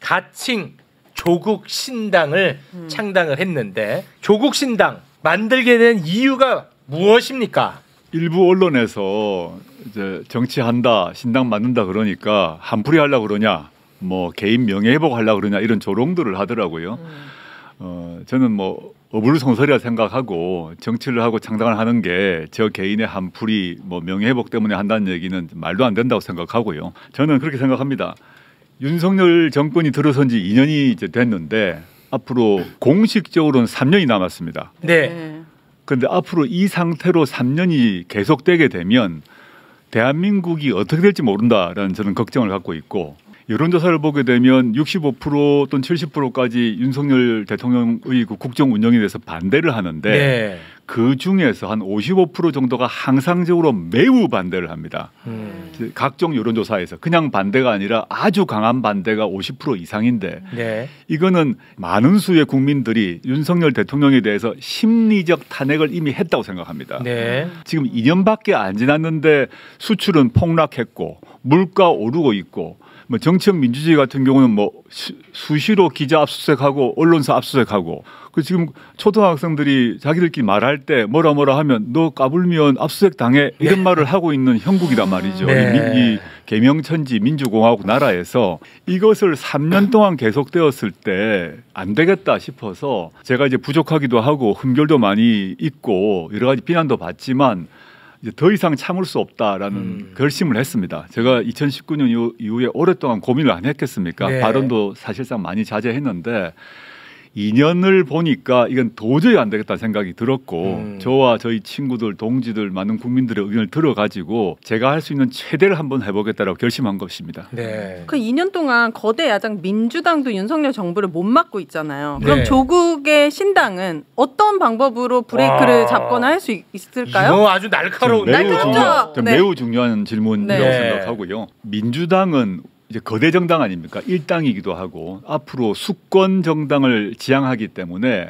가칭 조국 신당을 창당을 했는데 조국 신당 만들게 된 이유가 무엇입니까? 일부 언론에서 이제 정치한다, 신당 만든다 그러니까 한풀이 하려고 그러냐, 뭐 개인 명예회복 하려고 그러냐 이런 조롱들을 하더라고요. 저는 뭐 어불성설이라 생각하고 정치를 하고 창당을 하는 게 저 개인의 한풀이 뭐 명예회복 때문에 한다는 얘기는 말도 안 된다고 생각하고요. 저는 그렇게 생각합니다. 윤석열 정권이 들어선 지 2년이 이제 됐는데 앞으로 공식적으로는 3년이 남았습니다. 네. 그런데 앞으로 이 상태로 3년이 계속되게 되면 대한민국이 어떻게 될지 모른다라는 저는 걱정을 갖고 있고, 여론조사를 보게 되면 65% 또는 70%까지 윤석열 대통령의 그 국정 운영에 대해서 반대를 하는데 네. 그 중에서 한 55% 정도가 항상적으로 매우 반대를 합니다. 각종 여론조사에서 그냥 반대가 아니라 아주 강한 반대가 50% 이상인데 네. 이거는 많은 수의 국민들이 윤석열 대통령에 대해서 심리적 탄핵을 이미 했다고 생각합니다. 네. 지금 2년밖에 안 지났는데 수출은 폭락했고 물가 오르고 있고 뭐 정치적 민주주의 같은 경우는 뭐 수시로 기자 압수수색하고 언론사 압수수색하고 그 지금 초등학생들이 자기들끼리 말할 때 뭐라 하면 너 까불면 압수수색 당해 이런 말을 하고 있는 형국이란 말이죠. 네. 이 개명천지 민주공화국 나라에서 이것을 3년 동안 계속되었을 때 안 되겠다 싶어서 제가 이제 부족하기도 하고 흠결도 많이 있고 여러 가지 비난도 받지만 이제 더 이상 참을 수 없다라는 결심을 했습니다. 제가 2019년 이후에 오랫동안 고민을 안 했겠습니까? 네. 발언도 사실상 많이 자제했는데 2년을 보니까 이건 도저히 안 되겠다는 생각이 들었고 저와 저희 친구들, 동지들, 많은 국민들의 의견을 들어가지고 제가 할 수 있는 최대를 한번 해보겠다라고 결심한 것입니다. 네. 그 2년 동안 거대 야당 민주당도 윤석열 정부를 못 막고 있잖아요. 그럼 네. 조국의 신당은 어떤 방법으로 브레이크를 잡거나 할 수 있을까요? 이거 아주 날카로운 매우 중요한 질문이라고 네. 생각하고요. 민주당은 이제 거대 정당 아닙니까? 일당이기도 하고 앞으로 수권 정당을 지향하기 때문에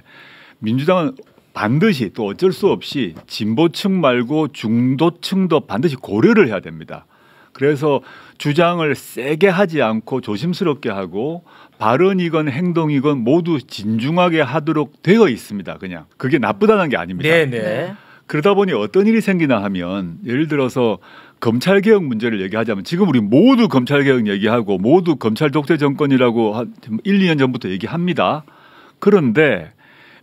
민주당은 반드시 또 어쩔 수 없이 진보층 말고 중도층도 반드시 고려를 해야 됩니다. 그래서 주장을 세게 하지 않고 조심스럽게 하고 발언이건 행동이건 모두 진중하게 하도록 되어 있습니다. 그냥 그게 나쁘다는 게 아닙니다. 네네. 그러다 보니 어떤 일이 생기나 하면 예를 들어서 검찰개혁 문제를 얘기하자면 지금 우리 모두 검찰개혁 얘기하고 모두 검찰 독재 정권이라고 한 1, 2년 전부터 얘기합니다. 그런데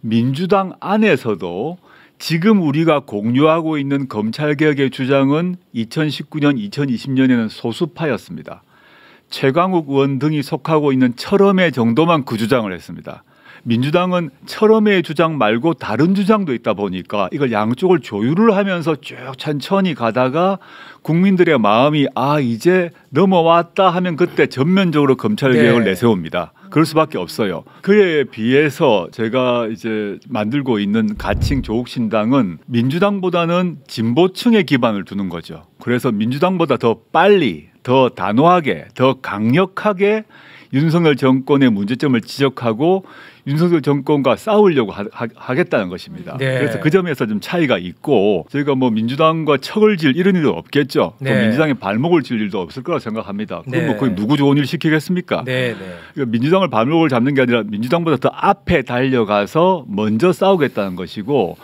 민주당 안에서도 지금 우리가 공유하고 있는 검찰개혁의 주장은 2019년, 2020년에는 소수파였습니다. 최강욱 의원 등이 속하고 있는 철험회 정도만 그 주장을 했습니다. 민주당은 철험회의 주장 말고 다른 주장도 있다 보니까 이걸 양쪽을 조율을 하면서 쭉 천천히 가다가 국민들의 마음이 이제 넘어왔다 하면 그때 전면적으로 검찰개혁을 내세웁니다. 그럴 수밖에 없어요. 그에 비해서 제가 이제 만들고 있는 가칭 조국신당은 민주당보다는 진보층에 기반을 두는 거죠. 그래서 민주당보다 더 빨리, 더 단호하게, 더 강력하게 윤석열 정권의 문제점을 지적하고 윤석열 정권과 싸우려고 하겠다는 것입니다. 네. 그래서 그 점에서 좀 차이가 있고 저희가 뭐 민주당과 척을 질 이런 일도 없겠죠. 또 민주당의 발목을 질 일도 없을 거라 생각합니다. 그럼 뭐 거기 누구 좋은 일 시키겠습니까? 그러니까 민주당을 발목을 잡는 게 아니라 민주당보다 더 앞에 달려가서 먼저 싸우겠다는 것이고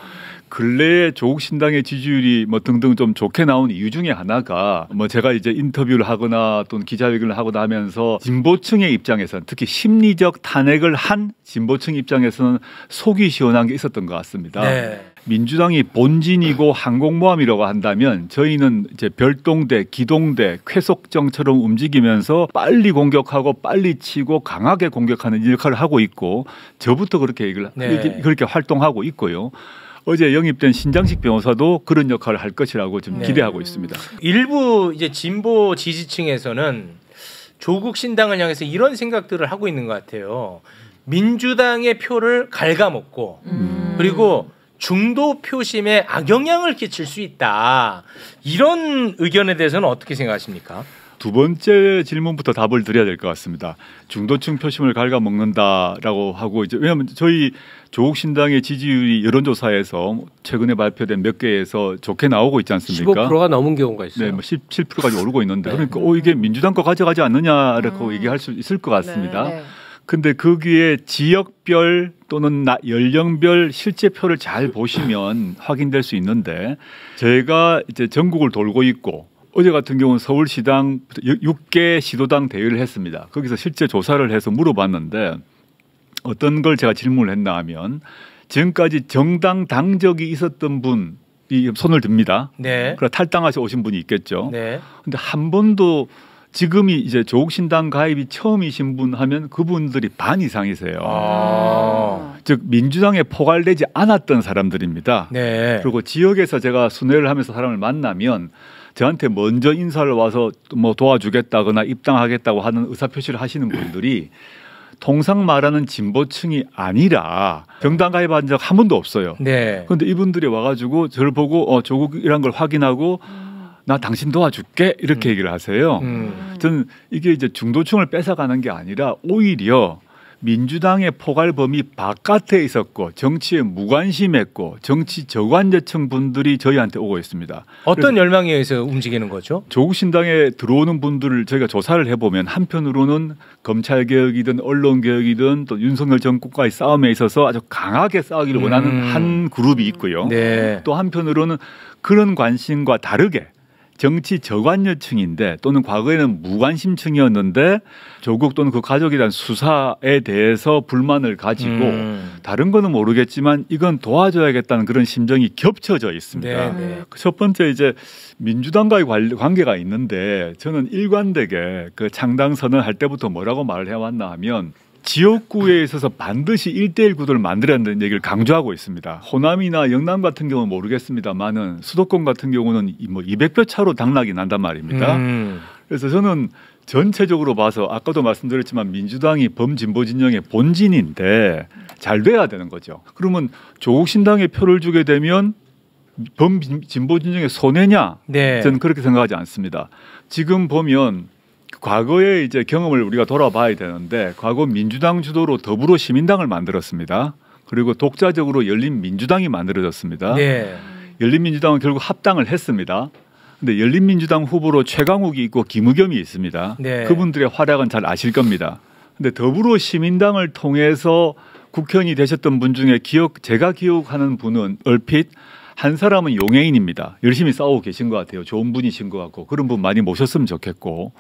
근래에 조국 신당의 지지율이 뭐 등등 좀 좋게 나온 이유 중에 하나가 뭐 제가 이제 인터뷰를 하거나 또는 기자회견을 하거나 하면서 진보층의 입장에서는 특히 심리적 탄핵을 한 진보층 입장에서는 속이 시원한 게 있었던 것 같습니다. 민주당이 본진이고 항공모함이라고 한다면 저희는 이제 별동대, 기동대, 쾌속정처럼 움직이면서 빨리 공격하고 빨리 치고 강하게 공격하는 역할을 하고 있고 저부터 그렇게 활동하고 있고요. 어제 영입된 신장식 변호사도 그런 역할을 할 것이라고 좀 기대하고 있습니다. 일부 이제 진보 지지층에서는 조국 신당을 향해서 이런 생각들을 하고 있는 것 같아요. 민주당의 표를 갉아먹고 그리고 중도 표심에 악영향을 끼칠 수 있다. 이런 의견에 대해서는 어떻게 생각하십니까? 두 번째 질문부터 답을 드려야 될 것 같습니다. 중도층 표심을 갉아먹는다라고 하고 이제 왜냐하면 저희 조국 신당의 지지율이 여론조사에서 최근에 발표된 몇 개에서 좋게 나오고 있지 않습니까? 15%가 넘은 경우가 있어요. 네, 뭐 17%까지 오르고 있는데 그러니까 이게 민주당 거 가져가지 않느냐라고 얘기할 수 있을 것 같습니다. 네. 근데 거기에 지역별 또는 연령별 실제 표를 잘 보시면 확인될 수 있는데 제가 이제 전국을 돌고 있고 어제 같은 경우는 서울시당 6개 시도당 대회를 했습니다. 거기서 실제 조사를 해서 물어봤는데 어떤 걸 제가 질문을 했나 하면 지금까지 정당 당적이 있었던 분이 손을 듭니다. 네. 그러나 탈당하셔 오신 분이 있겠죠. 네. 근데 한 번도 지금이 이제 조국신당 가입이 처음이신 분 하면 그분들이 반 이상이세요. 즉 민주당에 포괄되지 않았던 사람들입니다. 네. 그리고 지역에서 제가 순회를 하면서 사람을 만나면 저한테 먼저 인사를 와서 뭐 도와주겠다거나 입당하겠다고 하는 의사표시를 하시는 분들이 통상 말하는 진보층이 아니라 정당 가입한 적 한 번도 없어요. 네. 그런데 이분들이 와가지고 저를 보고 조국이란 걸 확인하고 나 당신 도와줄게 이렇게 얘기를 하세요. 저는 이게 이제 중도층을 뺏어가는 게 아니라 오히려 민주당의 포괄 범위 바깥에 있었고 정치에 무관심했고 정치 저관계층 분들이 저희한테 오고 있습니다. 어떤 열망에 의해서 움직이는 거죠? 조국 신당에 들어오는 분들을 저희가 조사를 해보면 한편으로는 검찰 개혁이든 언론 개혁이든 또 윤석열 정권과의 싸움에 있어서 아주 강하게 싸우기를 원하는 한 그룹이 있고요. 네. 또 한편으로는 그런 관심과 다르게 정치 저관여층인데 또는 과거에는 무관심층이었는데 조국 또는 그 가족에 대한 수사에 대해서 불만을 가지고 다른 거는 모르겠지만 이건 도와줘야겠다는 그런 심정이 겹쳐져 있습니다. 네. 첫 번째 이제 민주당과의 관계가 있는데 저는 일관되게 그 창당 선언할 때부터 뭐라고 말을 해왔나 하면 지역구에 있어서 반드시 1대1 구도를 만들어야 한다는 얘기를 강조하고 있습니다. 호남이나 영남 같은 경우는 모르겠습니다만은 수도권 같은 경우는 뭐 200표 차로 당락이 난단 말입니다. 그래서 저는 전체적으로 봐서 아까도 말씀드렸지만 민주당이 범진보 진영의 본진인데 잘 돼야 되는 거죠. 그러면 조국 신당에 표를 주게 되면 범진보 진영의 손해냐? 네. 저는 그렇게 생각하지 않습니다. 지금 보면 과거의 이제 경험을 우리가 돌아봐야 되는데 과거 민주당 주도로 더불어 시민당을 만들었습니다. 그리고 독자적으로 열린민주당이 만들어졌습니다. 네. 열린민주당은 결국 합당을 했습니다. 근데 열린민주당 후보로 최강욱이 있고 김의겸이 있습니다. 네. 그분들의 활약은 잘 아실 겁니다. 근데 더불어 시민당을 통해서 국회의원이 되셨던 분 중에 제가 기억하는 분은 얼핏 한 사람은 용해인입니다. 열심히 싸우고 계신 것 같아요. 좋은 분이신 것 같고 그런 분 많이 모셨으면 좋겠고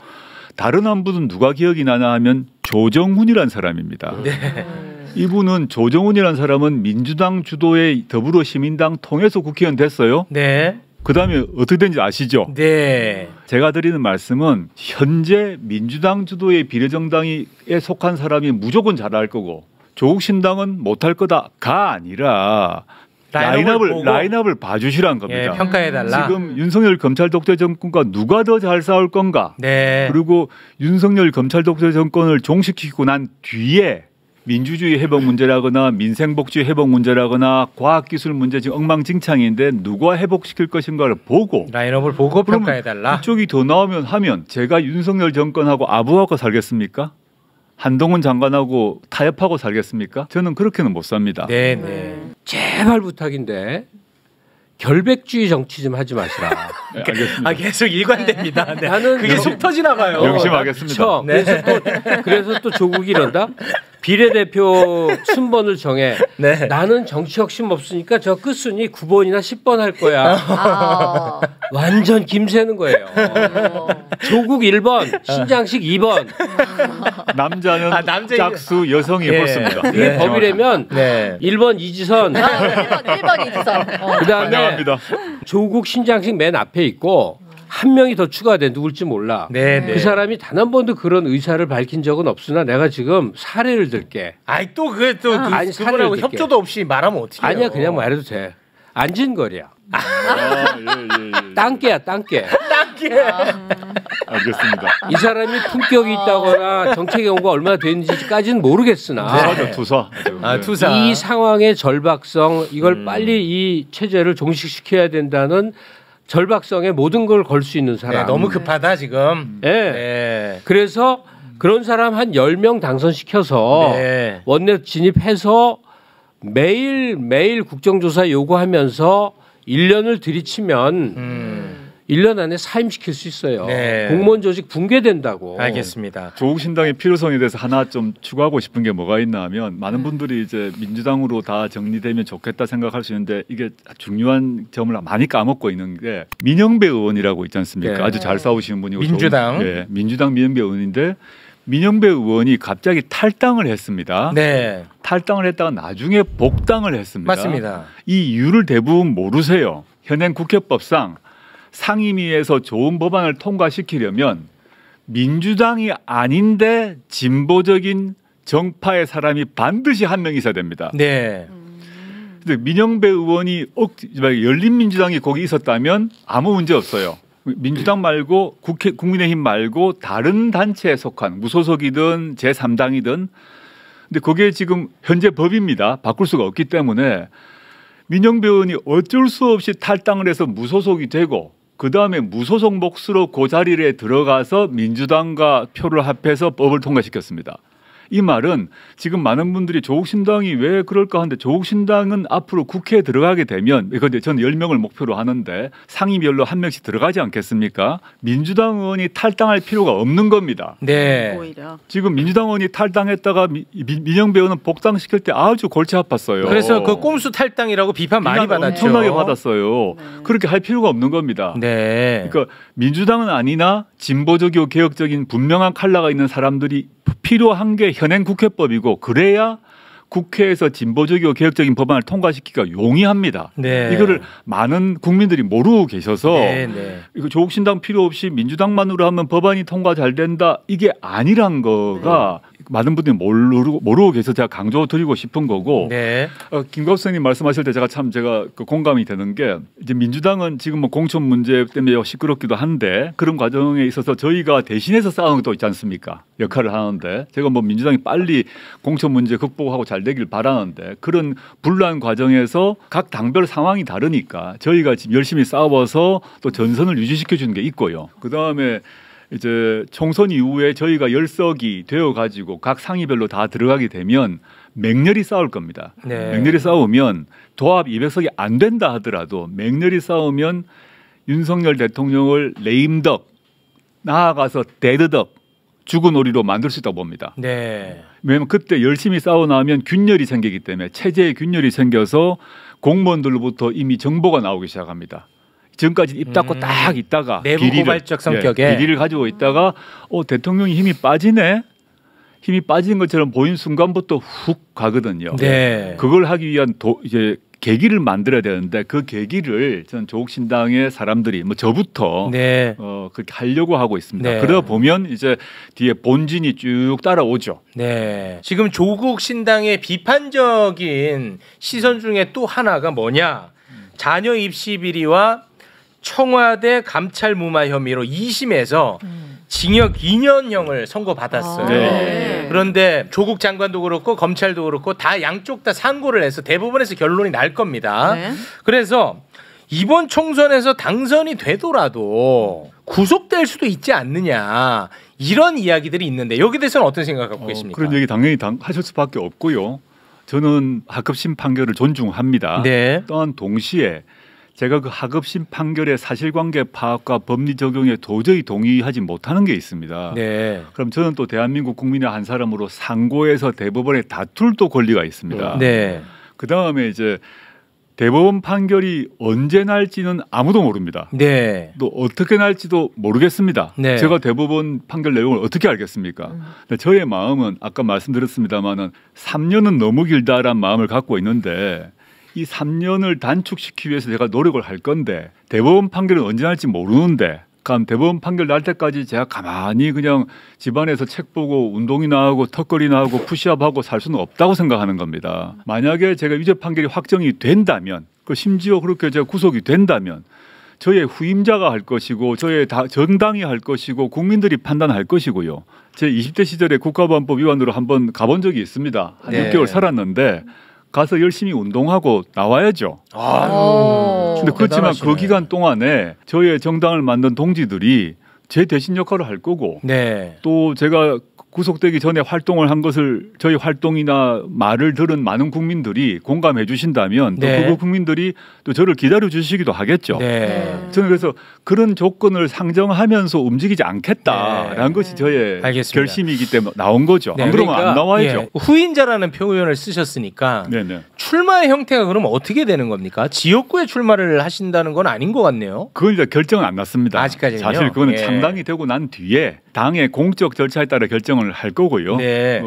다른 한 분은 누가 기억이 나나 하면 조정훈이라는 사람입니다. 네. 이분은 조정훈이라는 사람은 민주당 주도의 더불어시민당 통해서 국회의원 됐어요. 네. 그다음에 어떻게 된지 아시죠? 네. 제가 드리는 말씀은 현재 민주당 주도의 비례정당에 속한 사람이 무조건 잘할 거고 조국 신당은 못할 거다가 아니라 라인업을 봐주시라는 겁니다. 예, 평가해달라. 지금 윤석열 검찰 독재 정권과 누가 더 잘 싸울 건가? 네. 그리고 윤석열 검찰 독재 정권을 종식시키고 난 뒤에 민주주의 회복 문제라거나 민생복지 회복 문제라거나 과학기술 문제 지금 엉망진창인데 누가 회복시킬 것인가를 보고 라인업을 보고 평가해달라. 이쪽이 더 나오면 하면 제가 윤석열 정권하고 아부하고 살겠습니까? 한동훈 장관하고 타협하고 살겠습니까? 저는 그렇게는 못 삽니다. 네네. 제발 부탁인데 결백주의 정치 좀 하지 마시라. 네, 알겠습니다. 계속 일관됩니다. 네. 나는 그게 속 터지나 봐요. 명심하겠습니다. 네. 그래서 또 조국이 이런다. 비례대표 순번을 정해. 네. 나는 정치 혁신 없으니까 저 끝순위 9번이나 10번 할 거야. 완전 김새는 거예요. 조국 1번, 신장식 2번. 남자는 짝수, 여성이 옳습니다. 이게 법이라면 1번 이지선. 1번 이지선. 그다음에 환영합니다. 조국 신장식 맨 앞에 있고 한 명이 더 추가돼 누굴지 몰라. 네네. 그 사람이 단 한 번도 그런 의사를 밝힌 적은 없으나 내가 지금 사례를 들게. 아니 또 그게 또 아니, 그분하고 사례를 협조도 없이 말하면 어떻게 해요? 아니야 그냥 말해도 돼. 안진거리야. 예. 땅깨야 땅깨. 알겠습니다. 이 사람이 품격이 있다거나 정책 연구가 얼마나 되는지까지는 모르겠으나 투사. 투사. 이 상황의 절박성 이걸 빨리 이 체제를 종식시켜야 된다는 절박성에 모든 걸 걸 수 있는 사람. 네, 너무 급하다 지금. 네. 네. 그래서 그런 사람 한 10명 당선시켜서 네. 원내 진입해서 매일 국정조사 요구하면서 1년을 들이치면 1년 안에 사임시킬 수 있어요. 네. 공무원 조직 붕괴된다고. 알겠습니다. 조국 신당의 필요성에 대해서 하나 좀 추가하고 싶은 게 뭐가 있나 하면 많은 분들이 이제 민주당으로 다 정리되면 좋겠다 생각할 수 있는데 이게 중요한 점을 많이 까먹고 있는 게 민영배 의원이라고 있지 않습니까? 네. 아주 잘 싸우시는 분이고 민주당. 예, 민주당 민영배 의원인데 민영배 의원이 갑자기 탈당을 했습니다. 네. 탈당을 했다가 나중에 복당을 했습니다. 맞습니다. 이 이유를 대부분 모르세요. 현행 국회법상 상임위에서 좋은 법안을 통과시키려면 민주당이 아닌데 진보적인 정파의 사람이 반드시 한 명 있어야 됩니다. 네. 근데 민영배 의원이 열린민주당이 거기 있었다면 아무 문제 없어요. 민주당 말고 국민의힘 말고 다른 단체에 속한 무소속이든 제3당이든 근데 그게 지금 현재 법입니다. 바꿀 수가 없기 때문에 민영배 의원이 어쩔 수 없이 탈당을 해서 무소속이 되고 그다음에 무소속 몫으로 그 자리에 들어가서 민주당과 표를 합해서 법을 통과시켰습니다. 이 말은 지금 많은 분들이 조국 신당이 왜 그럴까 하는데 조국 신당은 앞으로 국회에 들어가게 되면 그런데 저는 10명을 목표로 하는데 상임별로 한 명씩 들어가지 않겠습니까? 민주당 의원이 탈당할 필요가 없는 겁니다. 네. 오히려. 지금 민주당 의원이 탈당했다가 민영배 의원은 복당시킬 때 아주 골치 아팠어요. 그래서 그 꼼수 탈당이라고 비판 많이 받았죠. 엄청나게 받았어요. 네. 그렇게 할 필요가 없는 겁니다. 네. 그러니까 민주당은 아니나 진보적이고 개혁적인 분명한 컬러가 있는 사람들이 필요한 게 현행 국회법이고 그래야 국회에서 진보적이고 개혁적인 법안을 통과시키기가 용이합니다. 네. 이거를 많은 국민들이 모르고 계셔서 네. 이거 조국 신당 필요 없이 민주당만으로 하면 법안이 통과 잘 된다 이게 아니란 거가 많은 분들이 모르고 계셔서 제가 강조드리고 싶은 거고 네. 김갑수 선생님 말씀하실 때 제가 그 공감이 되는 게 이제 민주당은 지금 뭐 공천 문제 때문에 시끄럽기도 한데 그런 과정에 있어서 저희가 대신해서 싸우는 것도 있지 않습니까? 역할을 하는데 제가 뭐 민주당이 빨리 공천 문제 극복하고 잘 되길 바라는데 그런 분란 과정에서 각 당별 상황이 다르니까 저희가 지금 열심히 싸워서 또 전선을 유지시켜 주는 게 있고요. 그다음에 이제 총선 이후에 저희가 열석이 되어 가지고 각 상위별로 다 들어가게 되면 맹렬히 싸울 겁니다. 네. 맹렬히 싸우면 도합 200석이 안 된다 하더라도 맹렬히 싸우면 윤석열 대통령을 레임덕 나아가서 데드덕 죽은 오리로 만들 수 있다고 봅니다. 네. 왜냐하면 그때 열심히 싸워나면 균열이 생기기 때문에 체제에 균열이 생겨서 공무원들로부터 이미 정보가 나오기 시작합니다. 지금까지 입 닫고 딱 있다가 내부 고발적 성격에 비리를 가지고 있다가 대통령이 힘이 빠지네. 힘이 빠진 것처럼 보인 순간부터 훅 가거든요. 네. 그걸 하기 위한 이제 계기를 만들어야 되는데 그 계기를 전 조국 신당의 사람들이 뭐 저부터 네. 그렇게 하려고 하고 있습니다. 네. 그러다 보면 이제 뒤에 본진이 쭉 따라오죠. 네. 지금 조국 신당의 비판적인 시선 중에 또 하나가 뭐냐? 자녀 입시 비리와 청와대 감찰 무마 혐의로 2심에서 징역 2년형을 선고받았어요. 네. 그런데 조국 장관도 그렇고 검찰도 그렇고 다 양쪽 다 상고를 해서 대법원에서 결론이 날 겁니다. 네. 그래서 이번 총선에서 당선이 되더라도 구속될 수도 있지 않느냐 이런 이야기들이 있는데 여기에 대해서는 어떤 생각 갖고 계십니까? 그런 얘기 당연히 하실 수밖에 없고요. 저는 하급심 판결을 존중합니다. 네. 또한 동시에 제가 그 하급심 판결의 사실관계 파악과 법리 적용에 도저히 동의하지 못하는 게 있습니다. 네. 그럼 저는 또 대한민국 국민의 한 사람으로 상고에서 대법원에 다툴 또 권리가 있습니다. 네. 그 다음에 이제 대법원 판결이 언제 날지는 아무도 모릅니다. 네. 또 어떻게 날지도 모르겠습니다. 네. 제가 대법원 판결 내용을 어떻게 알겠습니까? 근데 저의 마음은 아까 말씀드렸습니다마는 3년은 너무 길다란 마음을 갖고 있는데 이 3년을 단축시키기 위해서 제가 노력을 할 건데 대법원 판결은 언제 날지 모르는데 그럼 대법원 판결 날 때까지 제가 가만히 그냥 집안에서 책 보고 운동이나 하고 턱걸이나 하고 푸시업하고 살 수는 없다고 생각하는 겁니다. 만약에 제가 유죄 판결이 확정이 된다면 심지어 그렇게 제가 구속이 된다면 저의 후임자가 할 것이고 저의 정당이 할 것이고 국민들이 판단할 것이고요. 제 20대 시절에 국가보안법 위반으로 한번 가본 적이 있습니다. 한 네. 6개월 살았는데 가서 열심히 운동하고 나와야죠. 근데 그렇지만 대단하시네. 그 기간 동안에 저희의 정당을 만든 동지들이 제 대신 역할을 할 거고 네. 또 제가 구속되기 전에 활동을 한 것을 저희 활동이나 말을 들은 많은 국민들이 공감해 주신다면 네. 또 그 국민들이 또 저를 기다려 주시기도 하겠죠. 네. 저는 그래서 그런 조건을 상정하면서 움직이지 않겠다라는 것이 저의 알겠습니다. 결심이기 때문에 나온 거죠. 네, 안 그러면 그러니까, 안 나와야죠. 예. 후임자라는 표현을 쓰셨으니까 네네. 출마의 형태가 그럼 어떻게 되는 겁니까? 지역구에 출마를 하신다는 건 아닌 것 같네요. 그건 이제 결정은 안 났습니다. 아직까지는요? 사실 그거는 예. 창당이 되고 난 뒤에 당의 공적 절차에 따라 결정을 할 거고요. 네.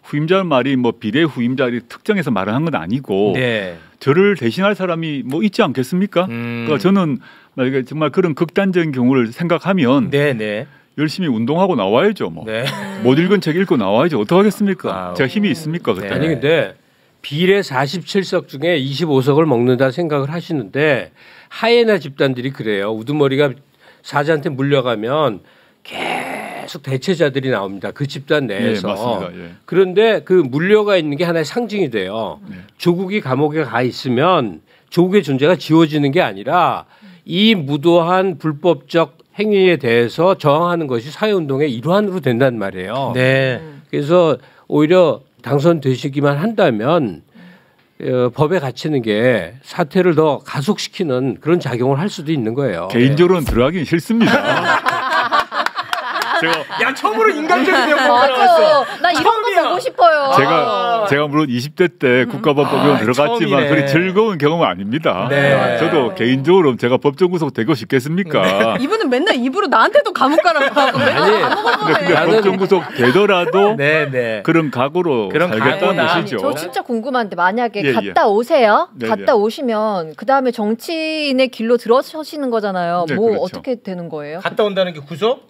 후임자 말이 뭐 비례 후임자를 특정해서 말을 한 건 아니고 네. 저를 대신할 사람이 뭐 있지 않겠습니까? 그러니까 저는 만약에 정말 그런 극단적인 경우를 생각하면 네, 네. 열심히 운동하고 나와야죠. 뭐. 네. 못 읽은 책 읽고 나와야죠. 어떻게 하겠습니까? 아우. 제가 힘이 있습니까? 그때. 네. 아니 근데 비례 47석 중에 25석을 먹는다 생각을 하시는데 하이에나 집단들이 그래요. 우두머리가 사자한테 물려가면 계속 대체자들이 나옵니다. 그 집단 내에서. 네, 맞습니다. 예. 그런데 그 물려가 있는 게 하나의 상징이 돼요. 네. 조국이 감옥에 가 있으면 조국의 존재가 지워지는 게 아니라 이 무도한 불법적 행위에 대해서 저항하는 것이 사회운동의 일환으로 된단 말이에요. 네. 그래서 오히려 당선되시기만 한다면 법에 갇히는 게 사태를 더 가속시키는 그런 작용을 할 수도 있는 거예요. 개인적으로는 들어가긴 싫습니다. 제가 야, 처음으로 인간적인 면모가 나왔어. 맞아. 나 이런 거 보고 싶어요. 제가 물론 20대 때 국가법원에 들어갔지만 처음이네. 그리 즐거운 경험은 아닙니다. 네. 저도 개인적으로 제가 법정 구속 되고 싶겠습니까? 이분은 맨날 입으로 나한테도 감옥 가라고 하고 맨날 아니, 감옥을 근데 보내. 법정 구속 되더라도 네, 네. 그런 각오로 그런 살겠다는 각오나. 것이죠. 저 진짜 궁금한데 만약에 예, 예. 갔다 오세요. 네, 갔다 네. 오시면 그 다음에 정치인의 길로 들어서시는 거잖아요. 네, 뭐 그렇죠. 어떻게 되는 거예요? 갔다 온다는 게 구속?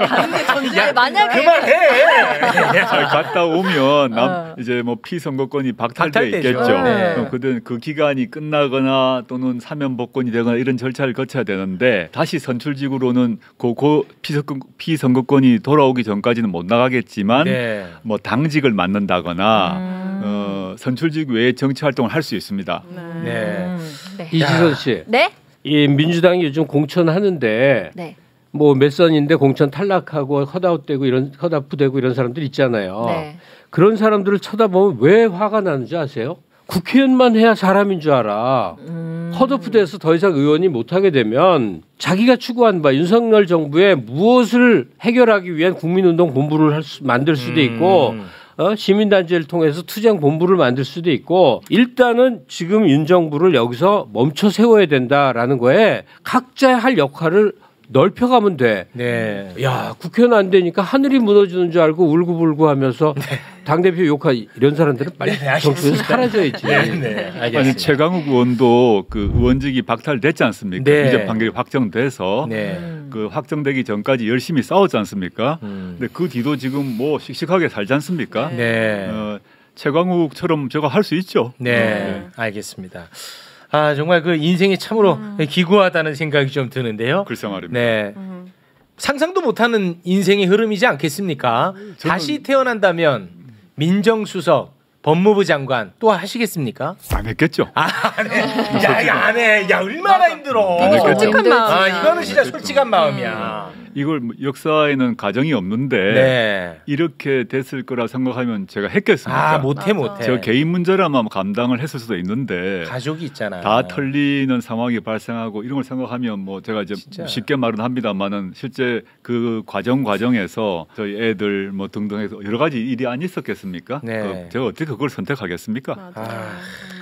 야, 만약에 그만해. 잘 갔다 오면 어. 이제 뭐 피선거권이 박탈돼 박탈되죠. 있겠죠. 네. 그럼 그 기간이 끝나거나 또는 사면 복권이 되거나 이런 절차를 거쳐야 되는데 다시 선출직으로는 그 피선거권이 돌아오기 전까지는 못 나가겠지만 네. 뭐 당직을 맡는다거나 선출직 외에 정치 활동을 할 수 있습니다. 네. 네. 이지선 씨, 네? 이 민주당이 요즘 공천하는데 네. 뭐 몇 선인데 공천 탈락하고 컷아웃되고 이런 컷아웃되고 이런 사람들 있잖아요. 네. 그런 사람들을 쳐다보면 왜 화가 나는지 아세요? 국회의원만 해야 사람인 줄 알아. 컷오프돼서 더 이상 의원이 못하게 되면 자기가 추구한 바 윤석열 정부의 무엇을 해결하기 위한 국민운동 본부를 만들 수도 있고 시민단체를 통해서 투쟁 본부를 만들 수도 있고 일단은 지금 윤 정부를 여기서 멈춰 세워야 된다라는 거에 각자 할 역할을 넓혀가면 돼. 네. 야, 국회의원 안 되니까 하늘이 무너지는 줄 알고 울고불고 하면서 당대표 욕하 이런 사람들은 빨리 정치에서 사라져야지. 네, 네. 알겠습니다. 아니 최강욱 의원도 그 의원직이 박탈됐지 않습니까? 네. 이제 판결이 확정돼서 네. 그 확정되기 전까지 열심히 싸웠지 않습니까? 근데 그 뒤도 지금 뭐 씩씩하게 살지 않습니까? 네. 최강욱처럼 제가 할 수 있죠. 네. 알겠습니다. 아, 정말 그 인생이 참으로 기구하다는 생각이 좀 드는데요. 글쎄 말입니다. 네. 상상도 못하는 인생의 흐름이지 않겠습니까? 다시 태어난다면 민정수석, 법무부 장관 또 하시겠습니까? 안 했겠죠. 안 해. 야, 얼마나 힘들어. 안 했겠죠. 솔직한 힘들지. 마음. 아, 이거는 진짜 솔직한 마음이야. 이걸 뭐 역사에는 가정이 없는데 네. 이렇게 됐을 거라 생각하면 제가 했겠습니까? 아, 못해. 저 개인 문제라면 감당을 했을 수도 있는데 가족이 있잖아. 다 털리는 상황이 발생하고 이런 걸 생각하면 뭐 제가 이제 진짜. 쉽게 말은 합니다만은 실제 그 과정에서 저희 애들 뭐 등등해서 여러 가지 일이 안 있었겠습니까? 네. 제가 어떻게 그걸 선택하겠습니까? 아,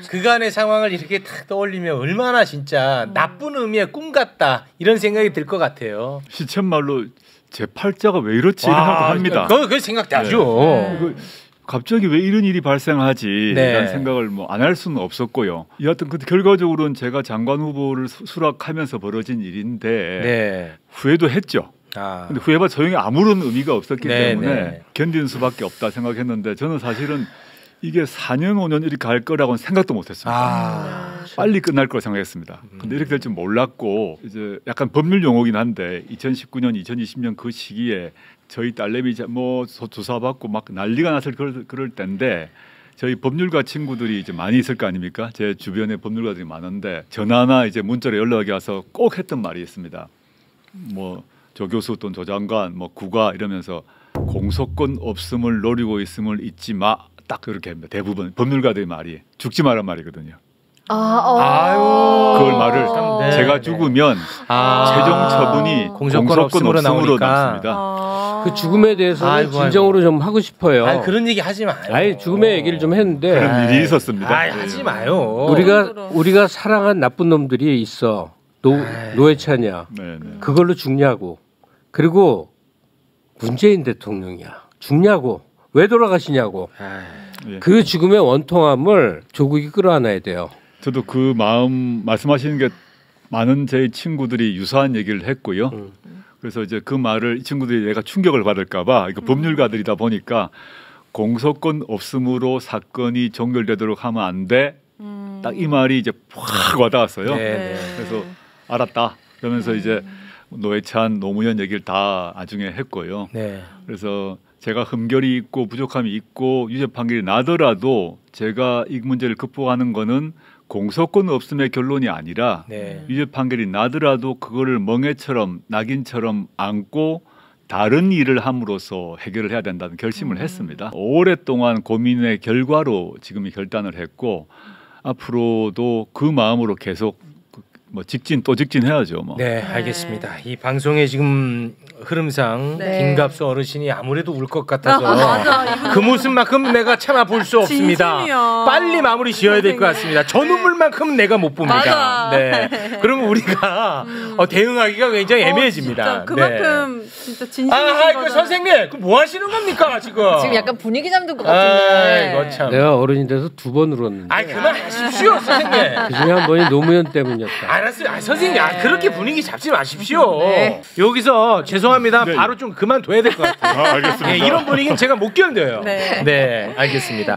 그간의 상황을 이렇게 탁 떠올리면 얼마나 진짜 나쁜 의미의 꿈 같다 이런 생각이 들 것 같아요. 시쳇말로 제 팔자가 왜 이렇지 이런 생각도 합니다. 그 생각나죠. 이거 갑자기 왜 이런 일이 발생하지? 네. 라는 생각을 뭐 안 할 수는 없었고요. 여하튼 그 결과적으로는 제가 장관 후보를 수락하면서 벌어진 일인데 네. 후회도 했죠. 아, 근데 후회가 소용이 아무런 의미가 없었기 네, 때문에 네. 견디는 수밖에 없다 생각했는데 저는 사실은 이게 4년 5년 이렇게 갈 거라고는 생각도 못했습니다. 아, 빨리 끝날 걸 생각했습니다. 근데 이렇게 될 줄 몰랐고 이제 약간 법률 용어긴 한데 2019년, 2020년 그 시기에 저희 딸내미 뭐 조사받고 막 난리가 났을 그럴 때인데 저희 법률가 친구들이 이제 많이 있을 거 아닙니까? 제 주변에 법률가들이 많은데 전화나 이제 문자로 연락이 와서 꼭 했던 말이 있습니다. 뭐 조 교수 또는 조 장관, 뭐 국가 이러면서 공소권 없음을 노리고 있음을 잊지 마. 딱 그렇게 합니다. 대부분 법률가들의 말이 죽지 마란 말이거든요. 아유. 그걸 말을 네, 제가 네. 죽으면 최종 처분이 공소권 없음으로 나오니까. 남습니다. 그 죽음에 대해서는 아이고, 진정으로 좀 하고 싶어요. 아니, 그런 얘기 하지 마요. 아니 죽음의 얘기를 좀 했는데 그런 일이 있었습니다. 아이, 하지 마요. 우리가 사랑한 나쁜 놈들이 있어. 노회찬이야. 네, 네. 그걸로 죽냐고. 그리고 문재인 대통령이야. 죽냐고. 왜 돌아가시냐고. 예. 그 죽음의 원통함을 조국이 끌어안아야 돼요. 저도 그 마음 말씀하시는 게 많은 제 친구들이 유사한 얘기를 했고요. 그래서 이제 그 말을 이 친구들이 내가 충격을 받을까봐 이거 법률가들이다 보니까 공소권 없음으로 사건이 종결되도록 하면 안 돼. 딱 이 말이 이제 확 와닿았어요. 네. 그래서 알았다. 그러면서 이제 노회찬, 노무현 얘기를 다 나중에 했고요. 네. 그래서 제가 흠결이 있고 부족함이 있고 유죄 판결이 나더라도 제가 이 문제를 극복하는 거는 공소권 없음의 결론이 아니라 네. 유죄 판결이 나더라도 그거를 멍해처럼 낙인처럼 안고 다른 일을 함으로써 해결을 해야 된다는 결심을 했습니다. 오랫동안 고민의 결과로 지금 이 결단을 했고 앞으로도 그 마음으로 계속 뭐 직진 또 직진해야죠. 뭐. 네, 알겠습니다. 이 방송의 지금 흐름상 네. 김갑수 어르신이 아무래도 울 것 같아서 맞아. 그 모습만큼 내가 참아 볼 수 없습니다. 진심이야. 빨리 마무리 지어야 될 것 같습니다. 저 눈물만큼 내가 못 봅니다. 맞아. 네. 그러면 우리가 대응하기가 굉장히 애매해집니다. 진짜 그만큼 네. 진짜 진심이신 아, 그 거잖아. 선생님, 그 뭐 하시는 겁니까 지금? 지금 약간 분위기 잠든 것 아, 같은데. 이거 참. 내가 어른이 돼서 2번 울었는데 아, 그만하십시오, 선생님. 그중에 한 번이 노무현 때문이었다. 알았어요. 아, 선생님, 아, 그렇게 분위기 잡지 마십시오. 네. 여기서 죄송합니다. 네. 바로 좀 그만둬야 될 것 같아요. 알겠습니다. 네, 이런 분위기는 제가 못 견뎌요. 네. 네, 알겠습니다.